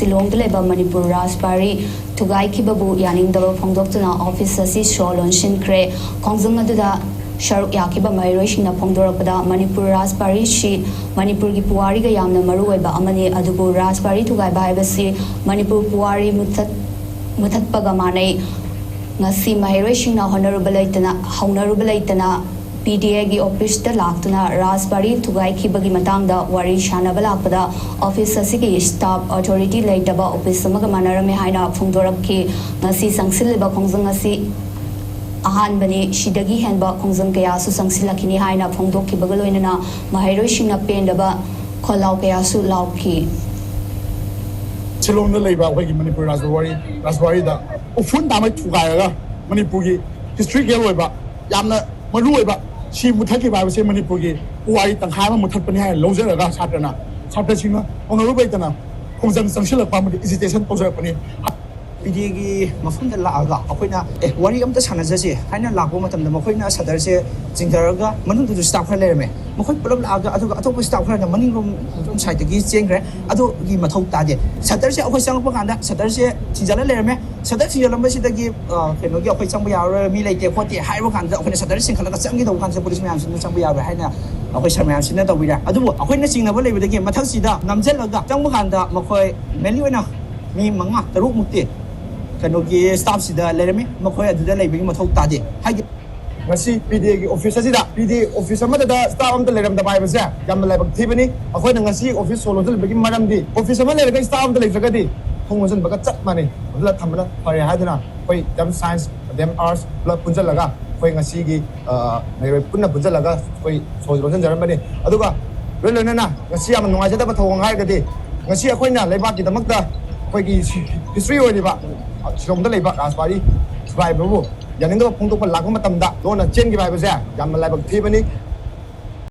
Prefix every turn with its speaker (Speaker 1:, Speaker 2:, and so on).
Speaker 1: Silong leba Manipur Raspberry Tugai Kibabu Yaning Dava Pongdoktuna Office Asi Shaw Lonshinkhre Kongzungaduda Sharuk Yakiba maheiroi singna Pongdorapada Manipur Raspberry Shi Manipur ki Puari ga yamna maruoiba amani adubu Raspberry Tugai Baibasi Manipur Puari Muthatpaga Manai Ngasi maheiroi singna Honorable Laitana PDA gi office da laktuna Raspberry Tugai Kibagi Matangda Wari Shana Balakpada Office Asiki Staff Authority Laitaba Office Samagamana Haina Pongdoraki Nasi Sangsilba Kongzangasi Ahan Bani Shidagi Henba Kongzang Kayasu Sangsilakini Haina Pongdoki Bagaloina maheiroi singna Pendaba Kolau Kayasu Lauki
Speaker 2: Silong Leba Wagi Manipur Raspberry da Ufun Dama Tugaga Manipuri History Galweba Yamna Marueba She Mutaki Bible Manipuri, White and Hama Mutapani, Loser, Satana, Satasina, Honorable Kongzang Sanshila Family, Visitation Posapani.
Speaker 3: PDA Mafunda Laga, Aquina, Wari of the Sanazasi, Hana Lagomatam, the Mokoina Sadarse, Zingaraga, Manu to stop her lerme. Mokoi Laga, Atopo stop her, the money room side to give Zingre, Ado Gimato Tadi. Saturday, Okasangapanda, Saturday, Tizala lerme, Saturday, Lambasi to give Kenoga, Sambia, Milate, what the Hyrokanda, when Saturday, Sangi, the ones the policeman, Sambia, Hana, Okashaman, Senator Vida. Ado, when the singer with the game, Matasida, Namzelaga, Tamukanda, Mokoi, Meluena, me Manga, the Rumuti. Kanogi staff sida lerme makoy aduda leibing mathau tade hagi
Speaker 2: ngasi PDA office asida PDA office amada da staff amda leram da bai basa yam laibak thibani akhoi na ngasi office solo dal bagi maram di office amada lerga staff amda leifagadi thongmosan baga chat mani adula thamna fare haduna koi jam science dem arts plus punjal laga koi ngasi gi ngai punna punjal laga koi solo jan jaram bani aduga relena na ngasi am nungai jada ba thong ngai gadi ngasi akhoi na leibak gi damakda koi gi history oi ba Silong Leba Raspberry, Scribe, Yaninga Ponto Lagoma Tamda, Dona Chen Gibai was there, Yamalabak Tiffany,